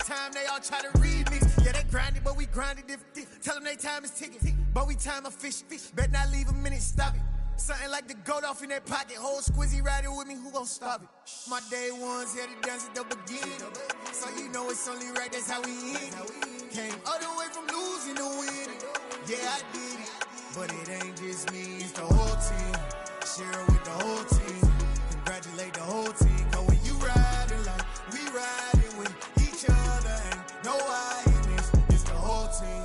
time, they all try to remix. Yeah, they grinded, but we grinded different. Tell them they time is ticking, but we time a fish. Bet not leave a minute, stop it. Something like the goat off in that pocket. Whole squizzy riding with me, who gon' stop it? My day ones here to dance at the beginning. So you know it's only right, that's how we end. Came all the way from losing to winning. Yeah, I did it. But it ain't just me, it's the whole team. Share it with the whole team. Congratulate the whole team. Cause when you riding like we riding with each other, ain't no I in this. It's the whole team.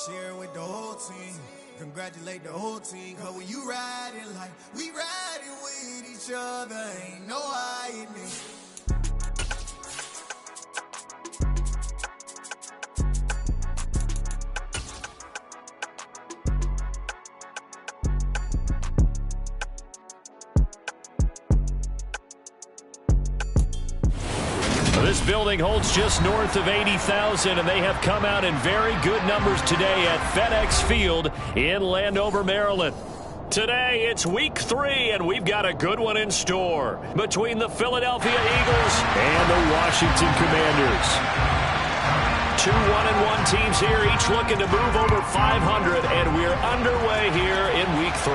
Share it with the whole team. Congratulate the whole team. Cause when you riding like we riding with each other, ain't no I in this. This building holds just north of 80,000, and they have come out in very good numbers today at FedEx Field in Landover, Maryland. Today, it's week 3, and we've got a good one in store between the Philadelphia Eagles and the Washington Commanders. 2 1-1 teams here, each looking to move over 500, and we're underway here in week 3.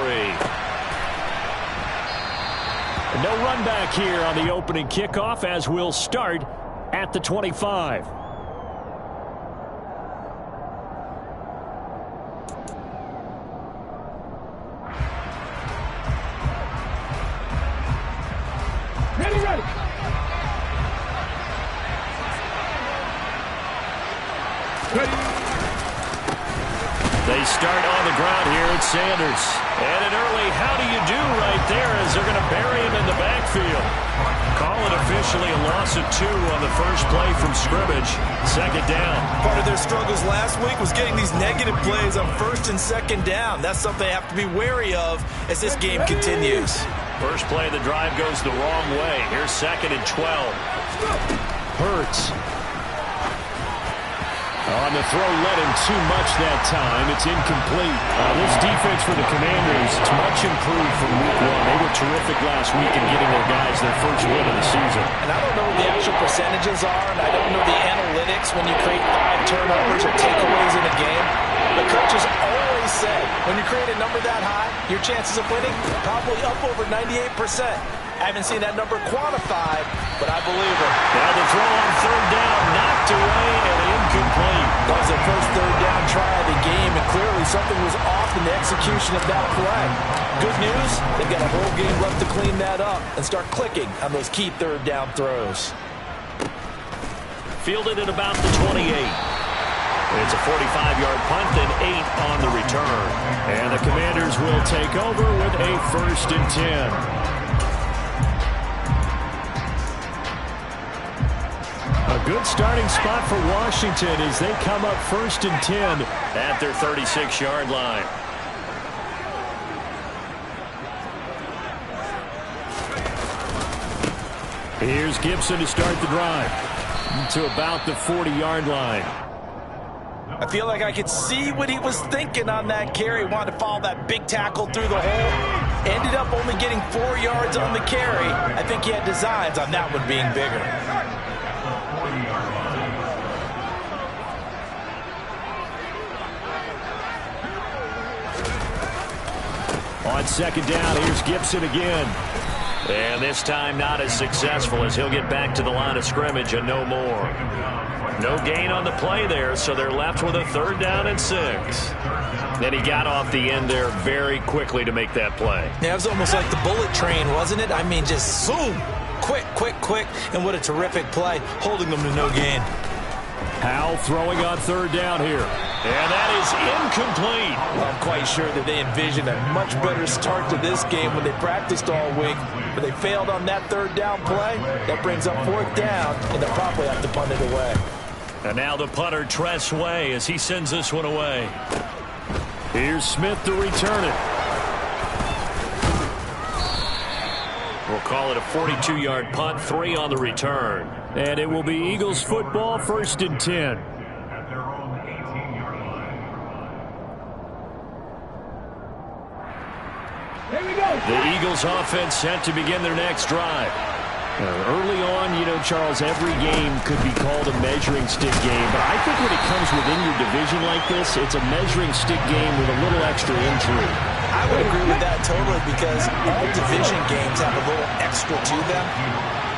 No run back here on the opening kickoff as we'll start at the 25. Ready. They start on the ground here at Sanders. And an early how do you do right there as they're going to bury him in the backfield. Call it officially a loss of 2 on the first play from scrimmage. Second down. Part of their struggles last week was getting these negative plays on first and second down. That's something they have to be wary of as this game continues. First play of the drive goes the wrong way. Here's 2nd and 12. Hurts. On the throw, led him too much that time. It's incomplete. This defense for the Commanders, it's much improved from week 1. They were terrific last week in getting their guys their first win of the season. And I don't know what the actual percentages are, and I don't know the analytics when you create 5 turnovers or takeaways in a game. The coaches always said, when you create a number that high, your chances of winning probably up over 98%. I haven't seen that number quantified, but I believe it. Now the throw on 3rd down, knocked away and incomplete. That was their first 3rd down try of the game, and clearly something was off in the execution of that play. Good news, they've got a whole game left to clean that up and start clicking on those key 3rd down throws. Fielded at about the 28. It's a 45-yard punt, then 8 on the return. And the Commanders will take over with a 1st and 10. A good starting spot for Washington as they come up 1st and 10 at their 36-yard line. Here's Gibson to start the drive to about the 40-yard line. I feel like I could see what he was thinking on that carry. Wanted to follow that big tackle through the hole. Ended up only getting 4 yards on the carry. I think he had designs on that one being bigger. On 2nd down, here's Gibson again. And this time not as successful as he'll get back to the line of scrimmage and no more. No gain on the play there, so they're left with a 3rd down and 6. Then he got off the end there very quickly to make that play. Yeah, it was almost like the bullet train, wasn't it? I mean, just zoom. Quick, and what a terrific play, holding them to no gain. Howell throwing on 3rd down here. And that is incomplete. Well, I'm quite sure that they envisioned a much better start to this game when they practiced all week, but they failed on that 3rd down play. That brings up 4th down, and they'll probably have to punt it away. And now the punter, Tress Way, as he sends this one away. Here's Smith to return it. We'll call it a 42-yard punt, 3 on the return. And it will be Eagles football, 1st and 10. The Eagles offense set to begin their next drive. Early on, Charles, every game could be called a measuring stick game, but I think when it comes within your division like this, it's a measuring stick game with a little extra intrigue. I would agree with that totally because all division games have a little extra to them.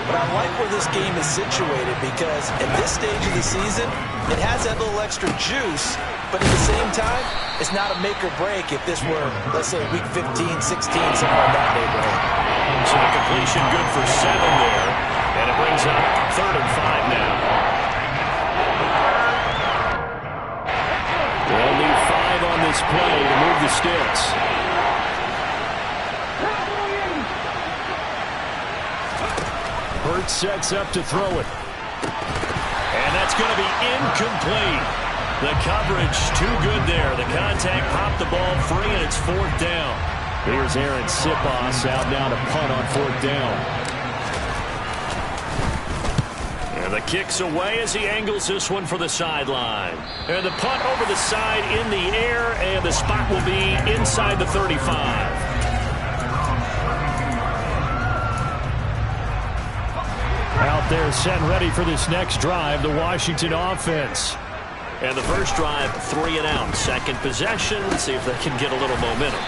But I like where this game is situated because at this stage of the season, it has that little extra juice, but at the same time, it's not a make or break if this were, let's say, week 15, 16, somewhere in that neighborhood. So the completion good for 7 there, and it brings up 3rd and 5 now. They'll need 5 on this play to move the sticks. Hurts sets up to throw it. And that's going to be incomplete. The coverage too good there. The contact popped the ball free, and it's 4th down. Here's Aaron Siposs out now to punt on 4th down. And the kick's away as he angles this one for the sideline. And the punt over the side in the air, and the spot will be inside the 35. Out there set and ready for this next drive, the Washington offense. And the first drive, 3 and out. Second possession, let's see if they can get a little momentum.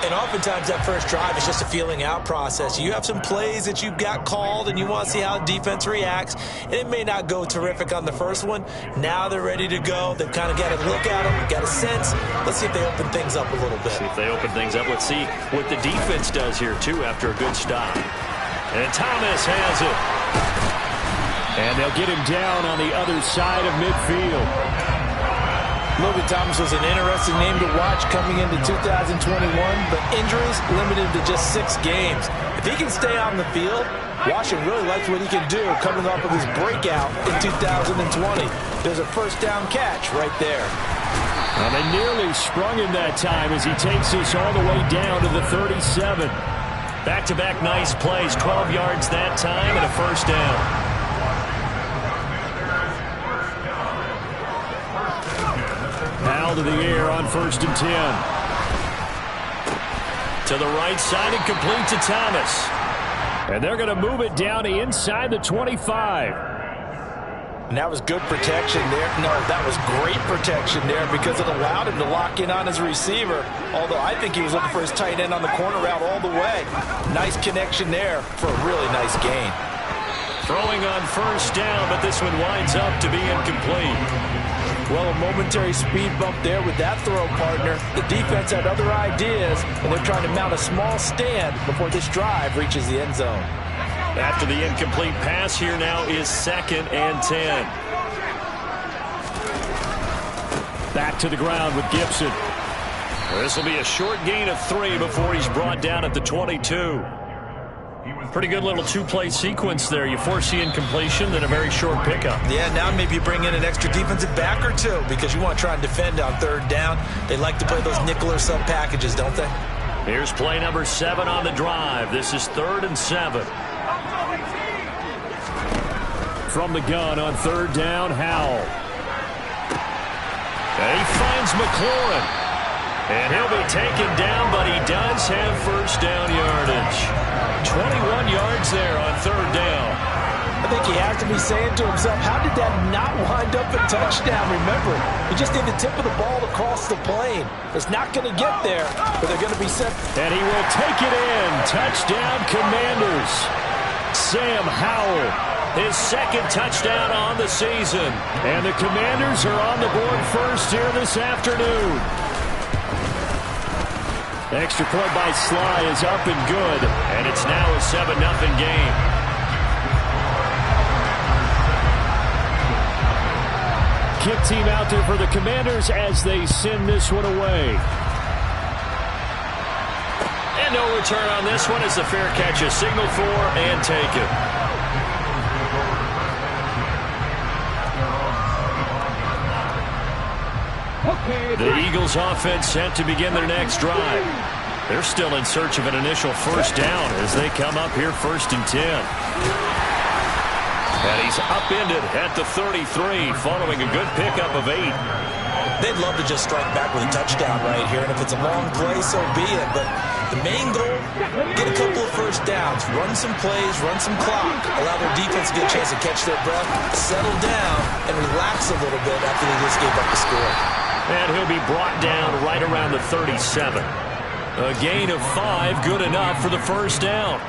And oftentimes that first drive is just a feeling out process. You have some plays that you've got called and you want to see how the defense reacts. And it may not go terrific on the first one. Now they're ready to go. They've kind of got to look at them, got a sense. Let's see if they open things up a little bit. See if they open things up. Let's see what the defense does here, too, after a good stop. And Thomas has it. And they'll get him down on the other side of midfield. Logan Thomas was an interesting name to watch coming into 2021, but injuries limited to just 6 games. If he can stay on the field, Washington really likes what he can do coming off of his breakout in 2020. There's a first down catch right there. And they nearly sprung him that time as he takes us all the way down to the 37. Back-to-back nice plays, 12 yards that time and a first down. Now to the air on 1st and 10. To the right side and complete to Thomas. And they're going to move it down to inside the 25. And that was good protection there. No, that was great protection there because it allowed him to lock in on his receiver. Although I think he was looking for his tight end on the corner route all the way. Nice connection there for a really nice gain. Throwing on first down, but this one winds up to be incomplete. Well, a momentary speed bump there with that throw, partner. The defense had other ideas, and they're trying to mount a small stand before this drive reaches the end zone. After the incomplete pass, here now is 2nd and 10. Back to the ground with Gibson. This will be a short gain of 3 before he's brought down at the 22. Pretty good little 2-play sequence there. You force the incompletion, then a very short pickup. Yeah, now maybe you bring in an extra defensive back or 2 because you want to try and defend on 3rd down. They like to play those nickel or sub packages, don't they? Here's play number 7 on the drive. This is 3rd and 7. From the gun on 3rd down, Howell. And he finds McLaurin. And he'll be taken down, but he does have first down yardage. 21 yards there on 3rd down. I think he has to be saying to himself, how did that not wind up a touchdown? Remember, he just did the tip of the ball across the plane. It's not going to get there, but they're going to be set. And he will take it in. Touchdown, Commanders. Sam Howell, his 2nd touchdown on the season. And the Commanders are on the board first here this afternoon. Extra point by Sly is up and good, and it's now a 7-0 game. Kick team out there for the Commanders as they send this one away. And no return on this one as the fair catch is signaled for and taken. The Eagles offense set to begin their next drive. They're still in search of an initial first down as they come up here 1st and 10. And he's upended at the 33 following a good pickup of 8. They'd love to just strike back with a touchdown right here, and if it's a long play, so be it. But The main goal, get a couple of first downs, run some plays, run some clock, allow their defense to get a chance to catch their breath, settle down, and relax a little bit after they just gave up the score. And he'll be brought down right around the 37. A gain of 5, good enough for the first down.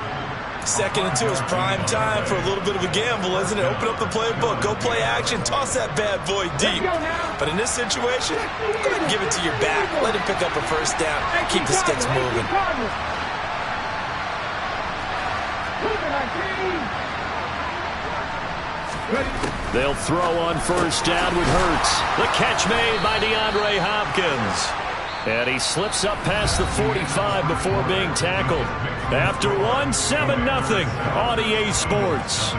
2nd and 2 is prime time for a little bit of a gamble, isn't it? Open up the playbook, go play action, toss that bad boy deep. But in this situation, go ahead and give it to your back. Let him pick up a first down. Keep the sticks moving. They'll throw on first down with Hurts. The catch made by DeAndre Hopkins. And he slips up past the 45 before being tackled. After 7-0 on EA Sports.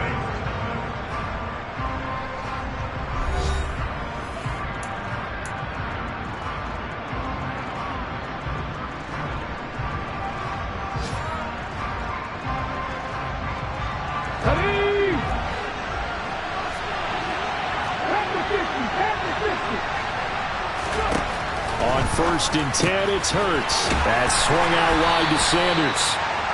On 1st and 10, it's Hurts. That swung out wide to Sanders.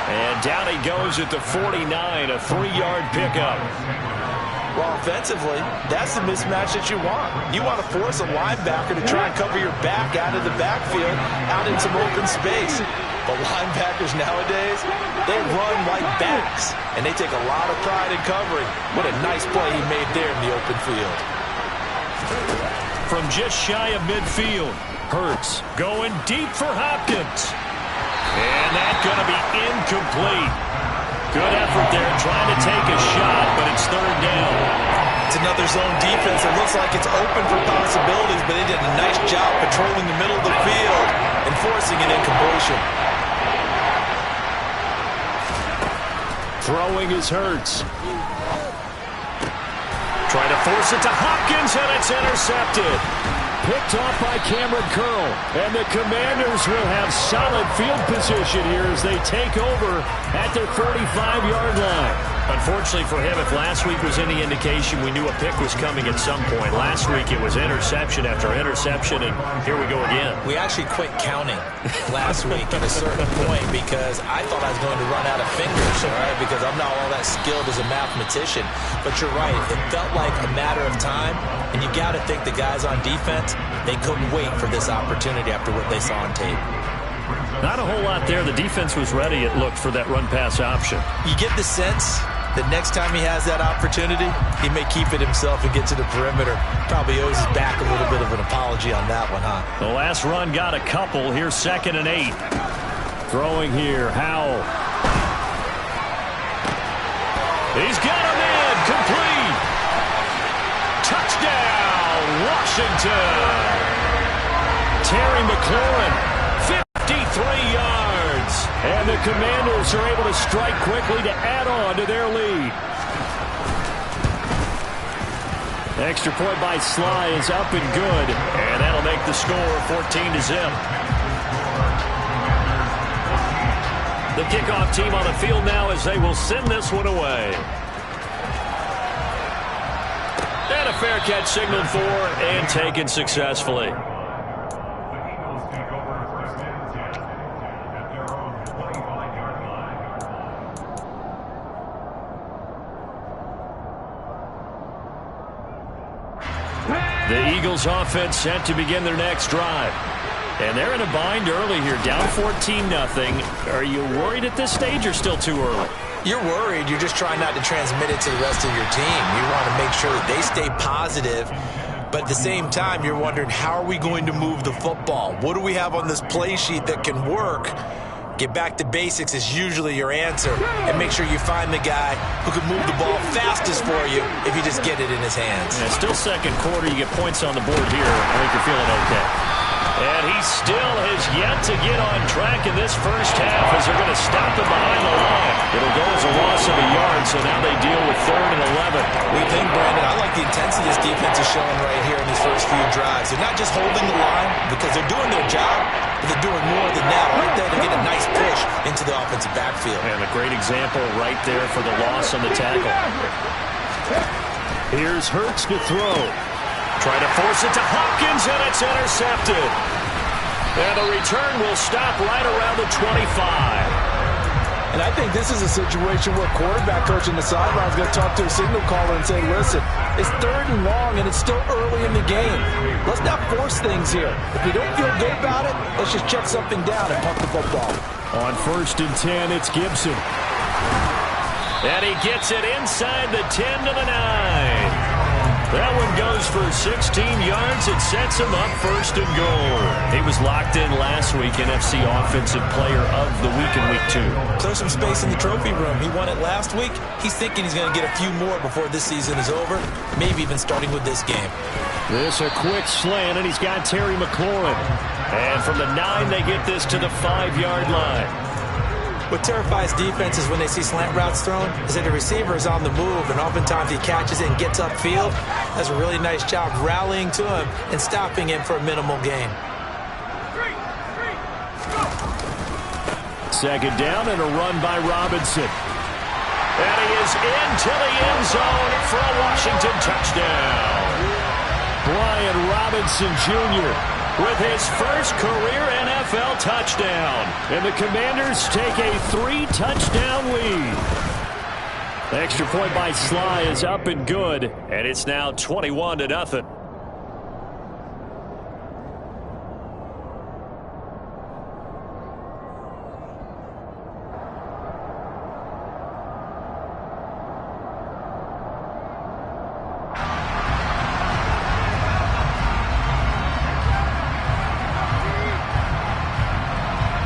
And down he goes at the 49, a 3-yard pickup. Well, offensively, that's the mismatch that you want. You want to force a linebacker to try and cover your back out of the backfield, out in some open space. But linebackers nowadays, they run like backs, and they take a lot of pride in covering. What a nice play he made there in the open field. From just shy of midfield, Hurts going deep for Hopkins. And that's going to be incomplete. Good effort there trying to take a shot, but it's 3rd down. It's another zone defense. It looks like it's open for possibilities, but they did a nice job patrolling the middle of the field and forcing an incompletion. Throwing is Hurts. Trying to force it to Hopkins, and it's intercepted. Picked off by Cameron Curl. And the Commanders will have solid field position here as they take over at their 45-yard line. Unfortunately for him, if last week was any indication, we knew a pick was coming at some point. Last week it was interception after interception, and here we go again. We actually quit counting last week at a certain point because I thought I was going to run out of fingers, all right, because I'm not all that skilled as a mathematician. But you're right, it felt like a matter of time, and you got to think the guys on defense, they couldn't wait for this opportunity after what they saw on tape. Not a whole lot there. The defense was ready, it looked, for that run-pass option. You get the sense that next time he has that opportunity, he may keep it himself and get to the perimeter. Probably owes his back a little bit of an apology on that one, huh? The last run got a couple. Here's 2nd and 8. Throwing here, Howell. He's got him in. Complete. Touchdown, Washington. Terry McLaurin, 53 yards. And the Commanders are able to strike quickly to add on to their lead. Extra point by Sly is up and good. And that'll make the score 14-0. The kickoff team on the field now as they will send this one away. And a fair catch signaled for and taken successfully. The Eagles offense set to begin their next drive. And they're in a bind early here, down 14-0. Are you worried at this stage or still too early? You're worried. You're just trying not to transmit it to the rest of your team. You want to make sure that they stay positive. But at the same time, you're wondering, how are we going to move the football? What do we have on this play sheet that can work? Get back to basics is usually your answer. And make sure you find the guy who can move the ball fastest for you if you just get it in his hands. And it's still second quarter. You get points on the board here. I think you're feeling okay. And he still has yet to get on track in this first half as they're going to stop him behind the line. It'll go as a loss of a yard, so now they deal with 3rd and 11. We think, Brandon, I like the intensity this defense is showing right here in these first few drives. They're not just holding the line because they're doing their job, but they're doing more than that. Right there to get a nice push into the offensive backfield. And a great example right there for the loss on the tackle. Here's Hurts to throw. Try to force it to Hopkins, and it's intercepted. And the return will stop right around the 25. And I think this is a situation where quarterback coach on the sideline is going to talk to a signal caller and say, listen, it's 3rd and long, and it's still early in the game. Let's not force things here. If we don't feel good about it, let's just check something down and punt the football. On 1st and 10, it's Gibson. And he gets it inside the 10 to the 9. That one goes for 16 yards. It sets him up 1st and goal. He was locked in last week, NFC Offensive Player of the Week in Week 2. Clear some space in the trophy room. He won it last week. He's thinking he's going to get a few more before this season is over, maybe even starting with this game. This a quick slant, and he's got Terry McLaurin. And from the 9, they get this to the 5-yard line. What terrifies defenses when they see slant routes thrown is that the receiver is on the move, and oftentimes he catches it and gets upfield. Does a really nice job rallying to him and stopping him for a minimal gain. 2nd down and a run by Robinson. And he is into the end zone for a Washington touchdown. Brian Robinson Jr. with his first career NFL touchdown. And the Commanders take a 3-touchdown lead. The extra point by Sly is up and good, and it's now 21-0.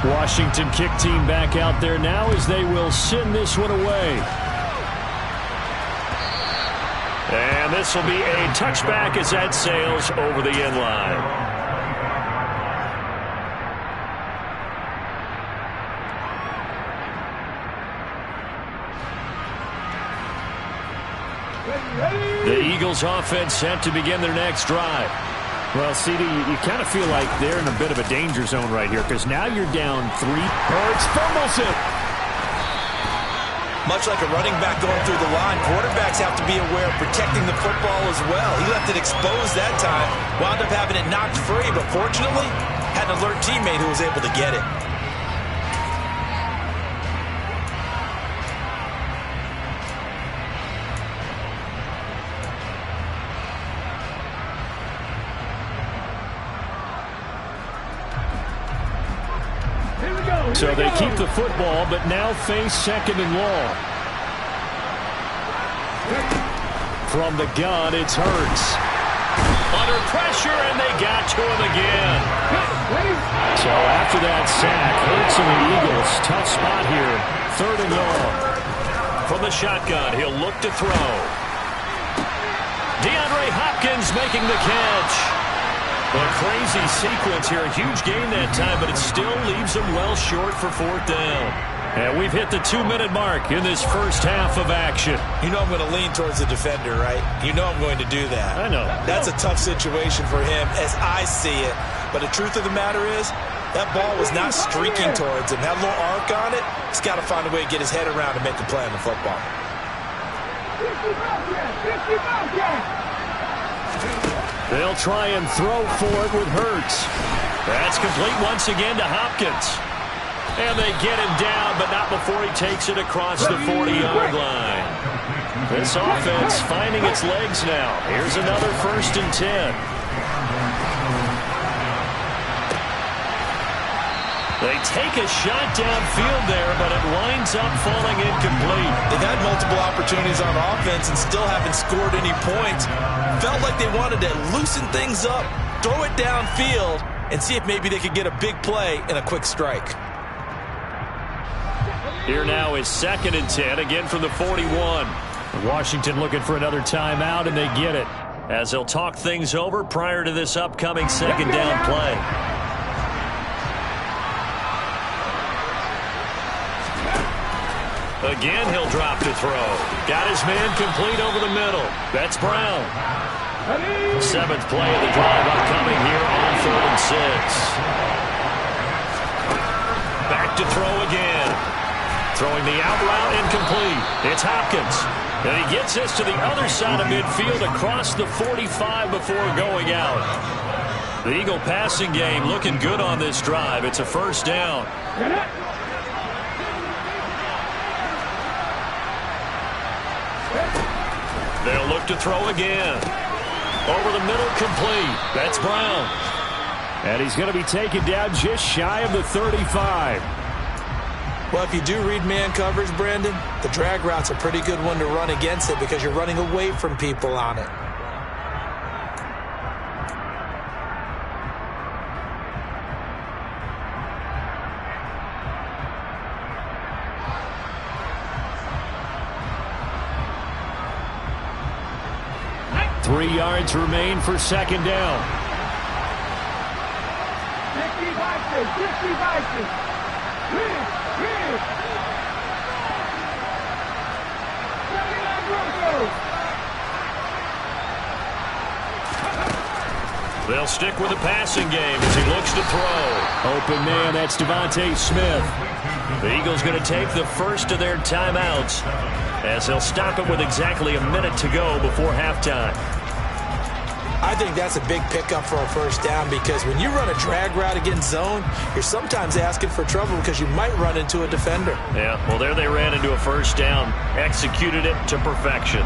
Washington kick team back out there now as they will send this one away. And this will be a touchback as that sails over the end line. The Eagles offense set to begin their next drive. Well, CD, you kind of feel like they're in a bit of a danger zone right here because now you're down 3. Hurts fumbles it. Much like a running back going through the line, quarterbacks have to be aware of protecting the football as well. He left it exposed that time, wound up having it knocked free, but fortunately had an alert teammate who was able to get it. So they keep the football, but now face 2nd and long. From the gun, it's Hurts. Under pressure, and they got to him again. So after that sack, Hurts and the Eagles, tough spot here. 3rd and long. From the shotgun, he'll look to throw. DeAndre Hopkins making the catch. A crazy sequence here. A huge gain that time, but it still leaves them well short for 4th down. And we've hit the 2-minute mark in this first half of action. You know I'm going to lean towards the defender, right? You know I'm going to do that. I know. That's a tough situation for him as I see it. But the truth of the matter is, that ball was not streaking towards him. That little arc on it, he's got to find a way to get his head around and make a play on the football. They'll try and throw for it with Hurts. That's complete once again to Hopkins. And they get him down, but not before he takes it across the 40-yard line. This offense finding its legs now. Here's another 1st and 10. They take a shot downfield there, but it winds up falling incomplete. They've had multiple opportunities on offense and still haven't scored any points. Felt like they wanted to loosen things up, throw it downfield, and see if maybe they could get a big play and a quick strike. Here now is 2nd and 10, again from the 41. Washington looking for another timeout, and they get it, as they'll talk things over prior to this upcoming 2nd down play. Again, he'll drop to throw. Got his man complete over the middle. That's Brown. 7th play of the drive upcoming here on 3rd and 6. Back to throw again. Throwing the out route incomplete. It's Hopkins. And he gets this to the other side of midfield across the 45 before going out. The Eagle passing game looking good on this drive. It's a first down. They'll look to throw again. Over the middle, complete. That's Brown. And he's going to be taken down just shy of the 35. Well, if you do read man coverage, Brandon, the drag route's a pretty good one to run against it because you're running away from people on it. Three yards remain for second down. 60 They'll stick with the passing game as he looks to throw. Open man, that's Devontae Smith. The Eagles going to take the first of their timeouts as they'll stop it with exactly a minute to go before halftime. I think that's a big pickup for a first down because when you run a drag route against zone, you're sometimes asking for trouble because you might run into a defender. Yeah, well, there they ran into a first down, executed it to perfection.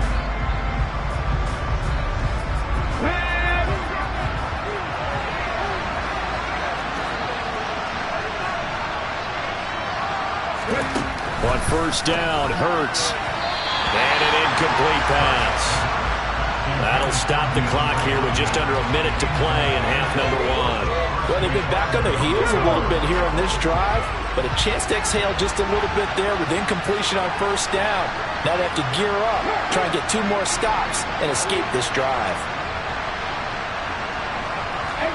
On first down, Hurts. And an incomplete pass. That'll stop the clock here with just under a minute to play in half number one. Well, they've been back on their heels a little bit here on this drive, but a chance to exhale just a little bit there with incompletion on first down. Now they have to gear up, try and get two more stops, and escape this drive. 18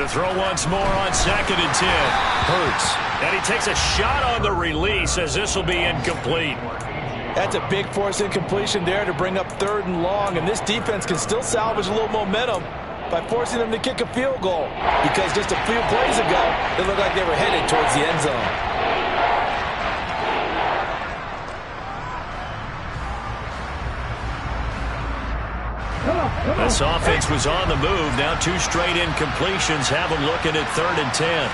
To throw once more on second and 10. Hurts. And he takes a shot on the release as this will be incomplete. That's a big force incompletion there to bring up third and long, and this defense can still salvage a little momentum by forcing them to kick a field goal because just a few plays ago, it looked like they were headed towards the end zone. This offense was on the move. Now two straight incompletions have them looking at third and 10.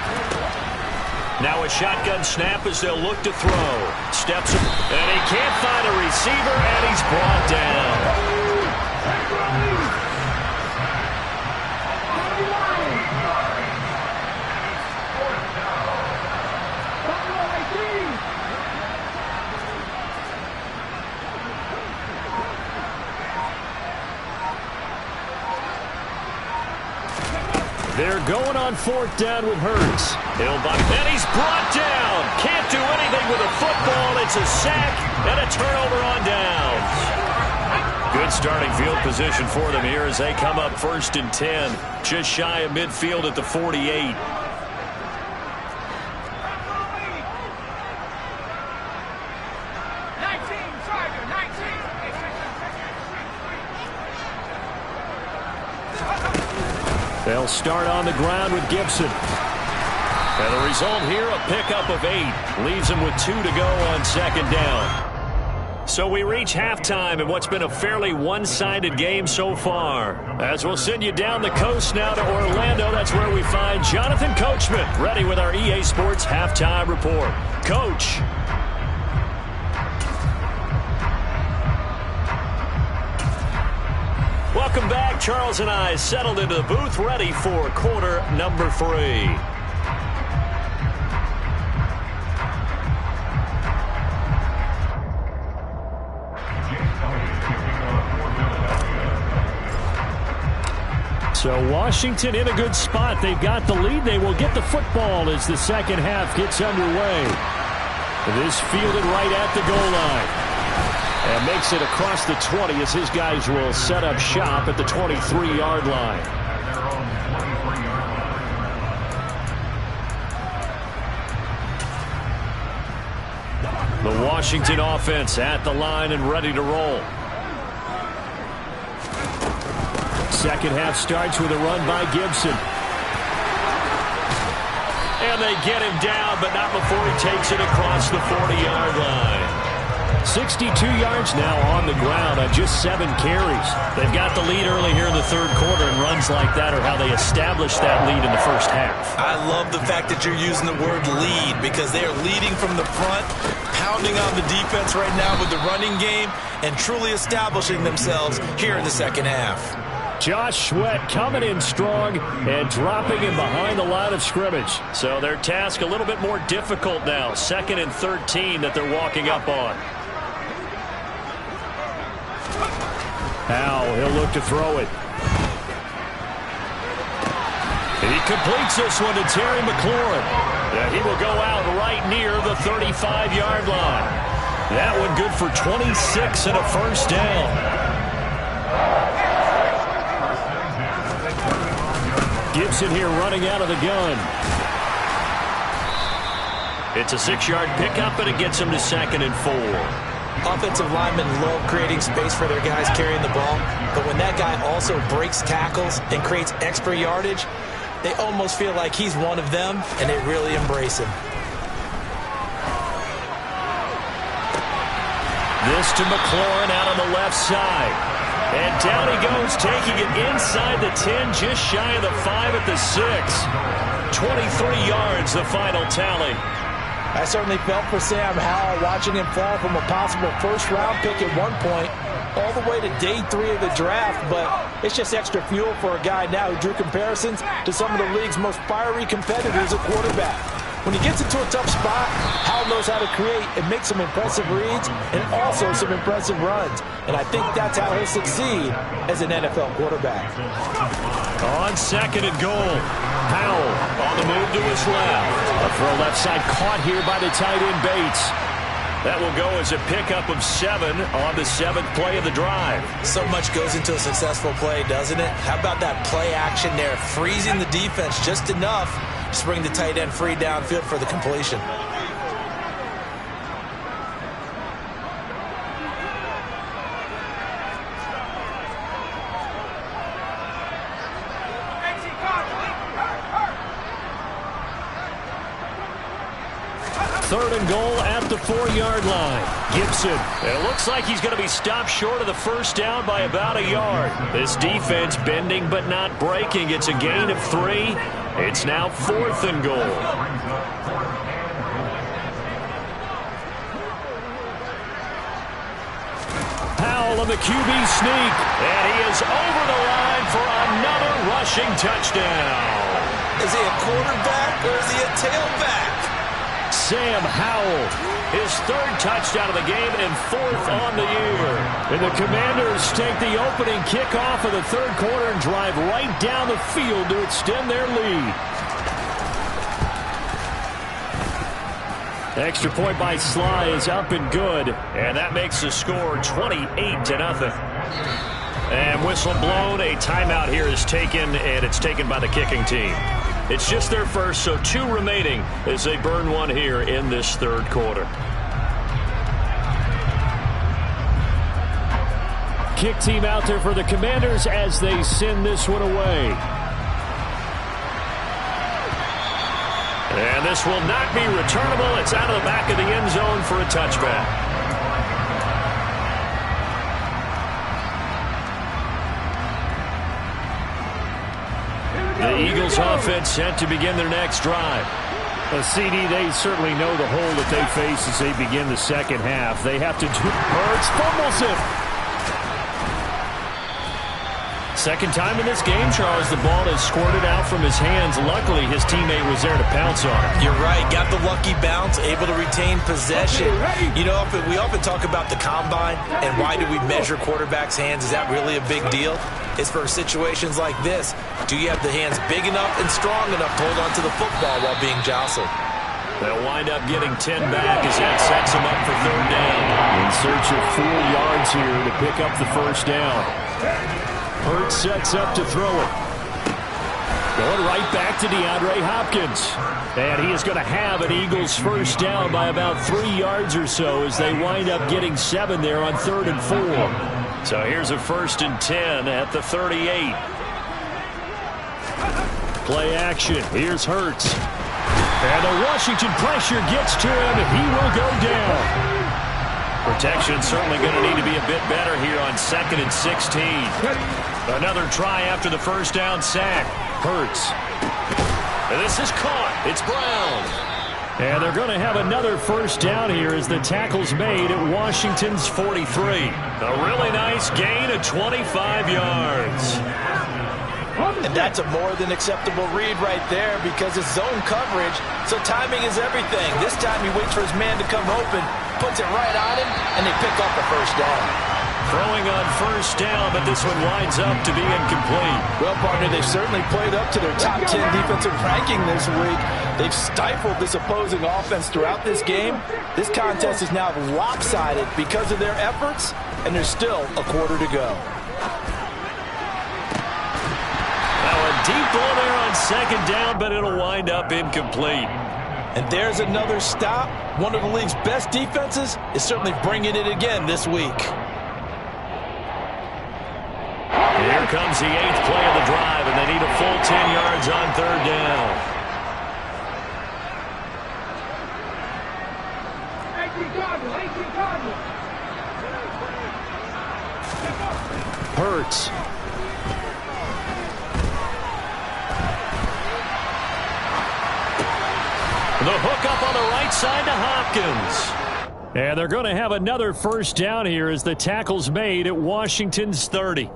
Now a shotgun snap as they'll look to throw. Steps up, and he can't find a receiver, and he's brought down. They're going on fourth down with Hurts. And he's brought down. Can't do anything with a football. It's a sack and a turnover on downs. Good starting field position for them here as they come up first and 10. Just shy of midfield at the 48. They'll start on the ground with Gibson. And the result here, a pickup of 8. Leaves them with 2 to go on second down. So we reach halftime in what's been a fairly one-sided game so far. As we'll send you down the coast now to Orlando, that's where we find Jonathan Coachman, ready with our EA Sports Halftime Report. Coach. Welcome back. Charles and I settled into the booth, ready for quarter number 3. So Washington in a good spot. They've got the lead. They will get the football as the second half gets underway. This fielded right at the goal line. And makes it across the 20 as his guys will set up shop at the 23-yard line. The Washington offense at the line and ready to roll. Second half starts with a run by Gibson. And they get him down, but not before he takes it across the 40-yard line. 62 yards now on the ground on just 7 carries. They've got the lead early here in the third quarter, and runs like that are how they establish that lead in the first half. I love the fact that you're using the word lead because they are leading from the front, pounding on the defense right now with the running game, and truly establishing themselves here in the second half. Josh Sweat coming in strong and dropping him behind the line of scrimmage. So their task a little bit more difficult now. 2nd and 13 that they're walking up on. Now he'll look to throw it. And he completes this one to Terry McLaurin. He will go out right near the 35-yard line. That one good for 26 and a first down. Gibson here running out of the gun. It's a 6-yard pickup, and it gets him to 2nd and 4. Offensive linemen love creating space for their guys carrying the ball, but when that guy also breaks tackles and creates extra yardage, they almost feel like he's one of them, and they really embrace him. This to McLaurin out on the left side. And down he goes, taking it inside the 10, just shy of the 5 at the 6. 23 yards, the final tally. I certainly felt for Sam Howell watching him fall from a possible first-round pick at one point all the way to day 3 of the draft, but it's just extra fuel for a guy now who drew comparisons to some of the league's most fiery competitors at quarterback. When he gets into a tough spot, Howell knows how to create and make some impressive reads and also some impressive runs. And I think that's how he'll succeed as an NFL quarterback. On 2nd and goal, Howell on the move to his left. A throw left side caught here by the tight end Bates. That will go as a pickup of 7 on the 7th play of the drive. So much goes into a successful play, doesn't it? How about that play action there, freezing the defense just enough to bring the tight end free downfield for the completion. Third and goal at the 4-yard line. Gibson. It looks like he's going to be stopped short of the first down by about a yard. This defense bending but not breaking. It's a gain of 3. It's now 4th and goal. Howell on the QB sneak. And he is over the line for another rushing touchdown. Is he a quarterback or is he a tailback? Sam Howell, his 3rd touchdown of the game and 4th on the year. And the Commanders take the opening kickoff of the third quarter and drive right down the field to extend their lead. Extra point by Sly is up and good, and that makes the score 28-0. And whistle blown, a timeout here is taken, and it's taken by the kicking team. It's just their first, so 2 remaining as they burn one here in this third quarter. Kick team out there for the Commanders as they send this one away. And this will not be returnable. It's out of the back of the end zone for a touchback. The Eagles offense set to begin their next drive. CD, they certainly know the hole that they face as they begin the second half. They have to do... Hurts fumbles it. Second time in this game, Charles, the ball has squirted out from his hands. Luckily, his teammate was there to pounce on it. You're right. Got the lucky bounce, able to retain possession. You know, we often talk about the combine and why do we measure quarterbacks' hands. Is that really a big deal? It's for situations like this. Do you have the hands big enough and strong enough to hold on to the football while being jostled? They'll wind up getting 10 back as that sets them up for third down. In search of 4 yards here to pick up the first down. Hurts sets up to throw it. Going right back to DeAndre Hopkins. And he is going to have an Eagles first down by about 3 yards or so as they wind up getting 7 there on 3rd and 4. So here's a 1st and 10 at the 38. Play action. Here's Hurts. And the Washington pressure gets to him. He will go down. Protection certainly going to need to be a bit better here on 2nd and 16. Another try after the first down sack. Hurts. And this is caught. It's Brown. And they're going to have another first down here as the tackle's made at Washington's 43. A really nice gain of 25 yards. And that's a more than acceptable read right there because it's zone coverage, so timing is everything. This time he waits for his man to come open, puts it right on him, and they pick up the first down. Throwing on first down, but this one winds up to be incomplete. Well, partner, they've certainly played up to their top 10 defensive ranking this week. They've stifled this opposing offense throughout this game. This contest is now lopsided because of their efforts, and there's still a quarter to go. Now a deep ball there on second down, but it'll wind up incomplete. And there's another stop. One of the league's best defenses is certainly bringing it again this week. Here comes the 8th play of the drive, and they need a full 10 yards on third down. Hurts. The hook up on the right side to Hopkins. And they're going to have another first down here as the tackle's made at Washington's 30.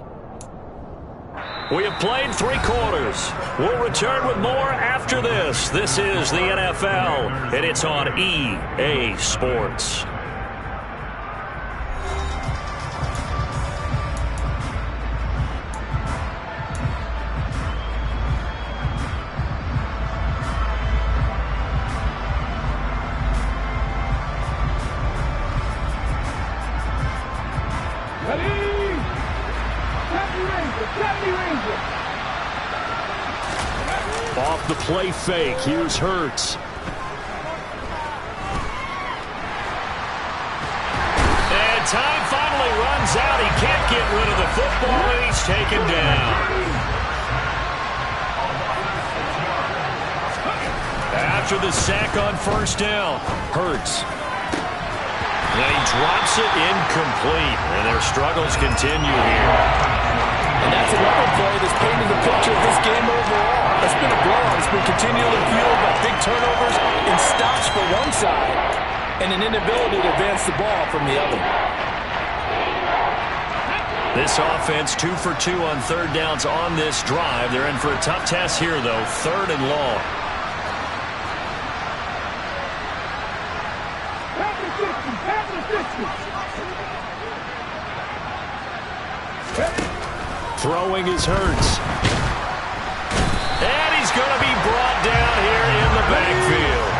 We have played 3 quarters. We'll return with more after this. This is the NFL, and it's on EA Sports. Off the play fake. Here's Hurts. And time finally runs out. He can't get rid of the football, and he's taken down. After the sack on first down, Hurts. And he drops it incomplete, and their struggles continue here. And that's another play that's painted the picture of this game overall. It's been a blowout. It's been continually fueled by big turnovers and stops for one side and an inability to advance the ball from the other. This offense 2 for 2 on third downs on this drive. They're in for a tough task here, though. 3rd and long. Throwing is Hurts. And he's going to be brought down here in the backfield.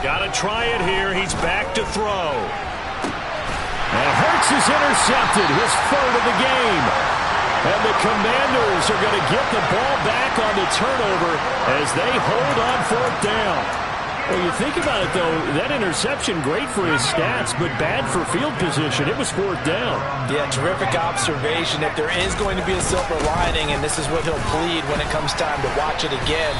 Got to try it here. He's back to throw. And Hurts is intercepted, his 3rd of the game. And the Commanders are going to get the ball back on the turnover as they hold on 4th down. Well, you think about it, though, that interception, great for his stats, but bad for field position. It was 4th down. Yeah, terrific observation. If there is going to be a silver lining, and this is what he'll plead when it comes time to watch it again,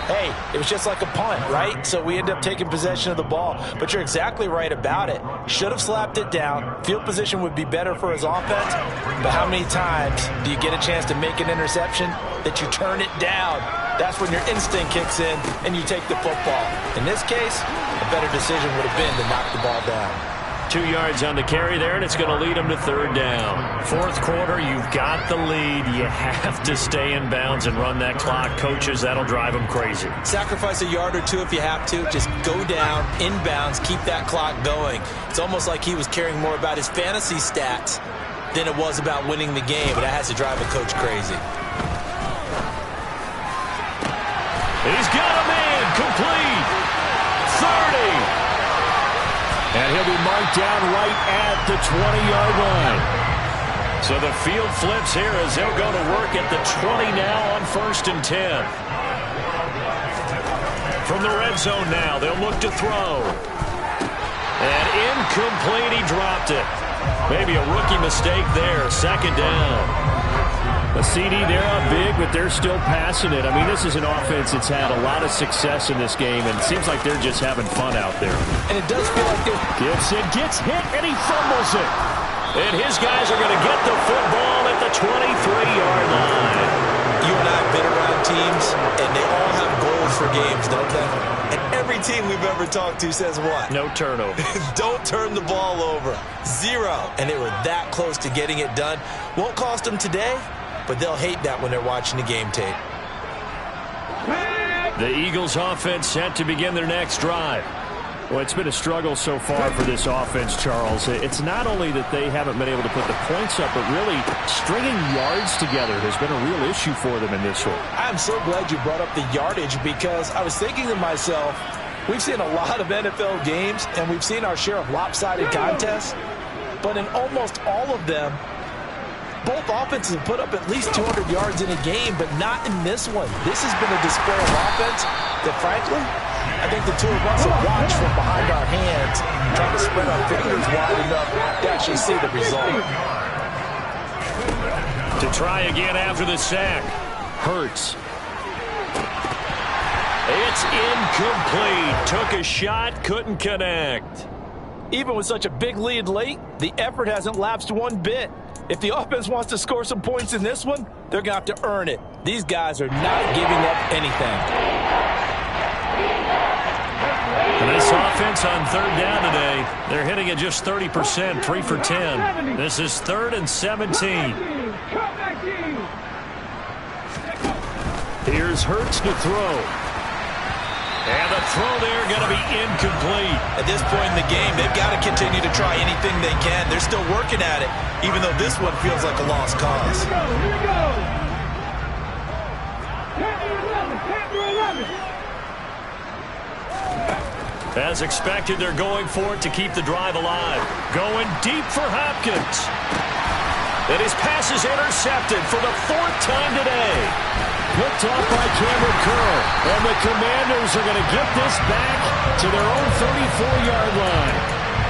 hey, it was just like a punt, right? So we end up taking possession of the ball. But you're exactly right about it. Should have slapped it down. Field position would be better for his offense. But how many times do you get a chance to make an interception that you turn it down? That's when your instinct kicks in and you take the football. In this case, a better decision would have been to knock the ball down. 2 yards on the carry there, and it's going to lead them to 3rd down. 4th quarter, you've got the lead. You have to stay in bounds and run that clock. Coaches, that'll drive them crazy. Sacrifice a yard or 2 if you have to. Just go down, in bounds, keep that clock going. It's almost like he was caring more about his fantasy stats than it was about winning the game, but that has to drive a coach crazy. He's got a man, complete. 30. And he'll be marked down right at the 20-yard line. So the field flips here as they'll go to work at the 20 now on 1st and 10. From the red zone now, they'll look to throw. And incomplete, he dropped it. Maybe a rookie mistake there, second down. A CD, they're up big, but they're still passing it. I mean, this is an offense that's had a lot of success in this game, and it seems like they're just having fun out there. And it does feel like they're... Gibson gets hit, and he fumbles it. And his guys are going to get the football at the 23-yard line. You and I have been around teams, and they all have goals for games, don't they? And every team we've ever talked to says what? No turnovers. Don't turn the ball over. 0. And they were that close to getting it done. Won't cost them today, but they'll hate that when they're watching the game tape. The Eagles offense set to begin their next drive. Well, it's been a struggle so far for this offense, Charles. It's not only that they haven't been able to put the points up, but really stringing yards together has been a real issue for them in this one. I'm so glad you brought up the yardage because I was thinking to myself, we've seen a lot of NFL games and we've seen our share of lopsided contests, but in almost all of them, both offenses have put up at least 200 yards in a game, but not in this one. This has been a display of offense that, frankly, I think the two of us have watched from behind our hands, trying to spread our fingers wide enough to actually see the result. To try again after the sack. Hurts. It's incomplete. Took a shot, couldn't connect. Even with such a big lead late, the effort hasn't lapsed one bit. If the offense wants to score some points in this one, they're going to have to earn it. These guys are not giving up anything. And this offense on third down today, they're hitting at just 30%, 3 for 10. This is 3rd and 17. Here's Hurts to throw. And the throw there going to be incomplete. At this point in the game, they've got to continue to try anything they can. They're still working at it, even though this one feels like a lost cause. Here we go. Panther 11. As expected, they're going for it to keep the drive alive. Going deep for Hopkins. And his pass is intercepted for the 4th time today. Picked off by Cameron Curl. And the Commanders are going to get this back to their own 34-yard line.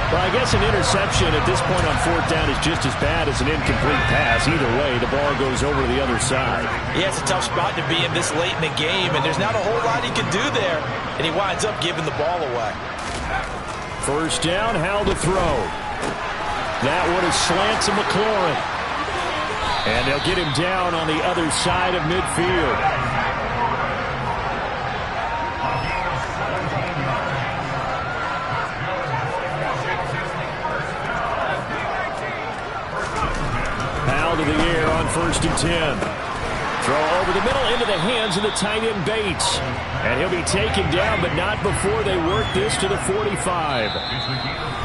Well, I guess an interception at this point on 4th down is just as bad as an incomplete pass. Either way, the ball goes over to the other side. Yeah, it's a tough spot to be in this late in the game, and there's not a whole lot he can do there, and he winds up giving the ball away. 1st down, Howell to throw. That one is slant to McLaurin. And they'll get him down on the other side of midfield. Howell to the air on 1st and 10. Throw over the middle into the hands of the tight end Bates. And he'll be taken down, but not before they work this to the 45.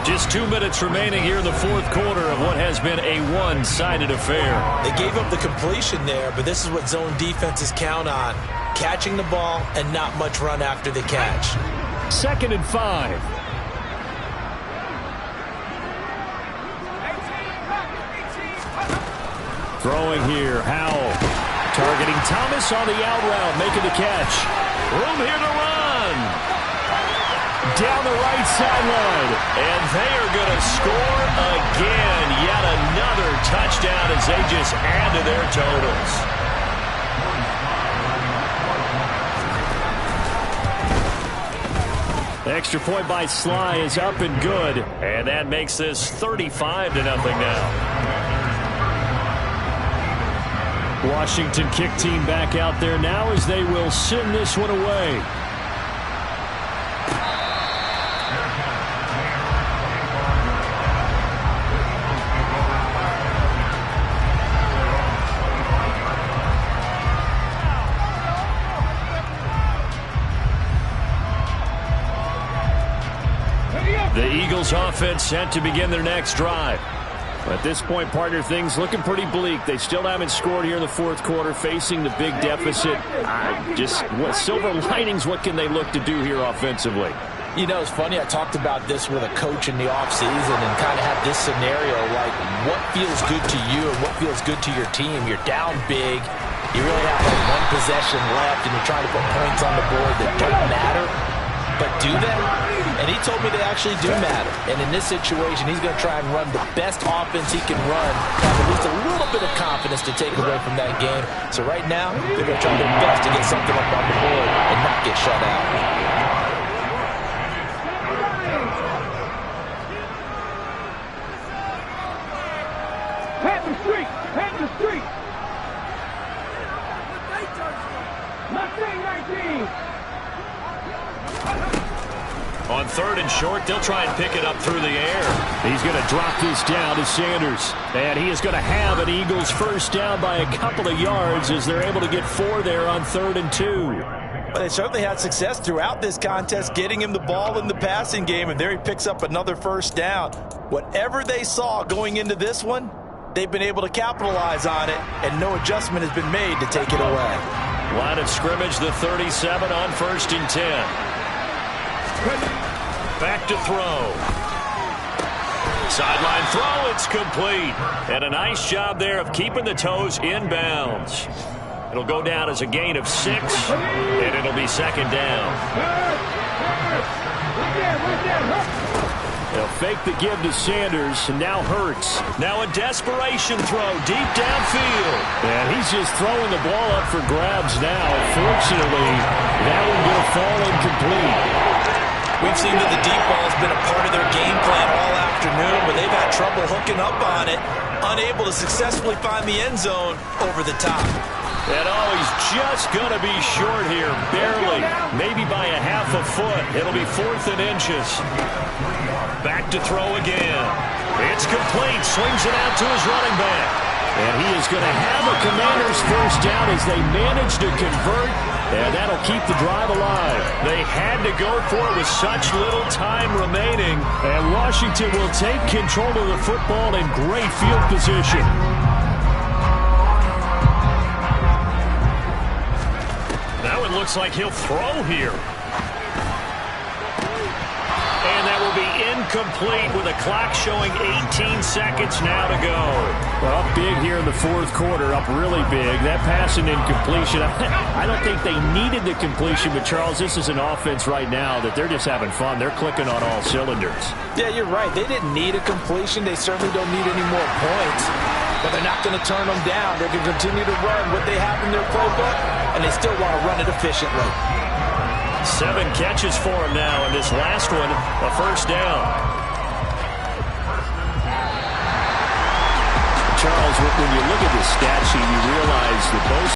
Just 2 minutes remaining here in the 4th quarter of what has been a one-sided affair. They gave up the completion there, but this is what zone defenses count on. Catching the ball and not much run after the catch. 2nd and 5. Throwing here, Howell. Targeting Thomas on the out route, making the catch. Room here to run. Down the right sideline. And they are going to score again. Yet another touchdown as they just add to their totals. The extra point by Sly is up and good. And that makes this 35-0 now. Washington kick team back out there now as they will send this one away. The Eagles offense set to begin their next drive. At this point, partner, things looking pretty bleak. They still haven't scored here in the 4th quarter, facing the big deficit. What silver linings, what can they look to do here offensively? You know, it's funny, I talked about this with a coach in the offseason and kind of had this scenario, like what feels good to you and what feels good to your team. You're down big. You really have like one possession left, and you're trying to put points on the board that don't matter. But do they? and he told me they actually do matter. And in this situation, he's going to try and run the best offense he can run, have at least a little bit of confidence to take away from that game. So right now, they're going to try their best to get something up on the board and not get shut out. On 3rd and short, they'll try and pick it up through the air. He's going to drop this down to Sanders. And he is going to have an Eagles first down by a couple of yards as they're able to get 4 there on 3rd and 2. But they certainly had success throughout this contest, getting him the ball in the passing game, and there he picks up another first down. Whatever they saw going into this one, they've been able to capitalize on it, and no adjustment has been made to take it away. Line of scrimmage, the 37 on 1st and 10. Back to throw. Sideline throw, it's complete. And a nice job there of keeping the toes in bounds. It'll go down as a gain of 6, and it'll be 2nd down. They'll fake the give to Sanders, and now Hurts. Now a desperation throw deep downfield. And he's just throwing the ball up for grabs now. Fortunately, that one going to fall incomplete. We've seen that the deep ball has been a part of their game plan all afternoon, but they've had trouble hooking up on it, unable to successfully find the end zone over the top. And he's just going to be short here, barely, maybe by a half a foot. It'll be 4th and inches. Back to throw again. It's complete, swings it out to his running back. And he is going to have a Commanders first down as they manage to convert, and that'll keep the drive alive. They had to go for it with such little time remaining, and Washington will take control of the football in great field position. Now it looks like he'll throw here. And that will be incomplete with a clock showing 18 seconds now to go. Well, up big here in the 4th quarter, up really big. That pass and incompletion, I don't think they needed the completion, but Charles, this is an offense right now that they're just having fun. They're clicking on all cylinders. Yeah, you're right. They didn't need a completion. They certainly don't need any more points, but they're not going to turn them down. They're going to continue to run what they have in their playbook, and they still want to run it efficiently. 7 catches for him now, and this last one, a first down. Charles, when you look at the stat sheet, you realize that both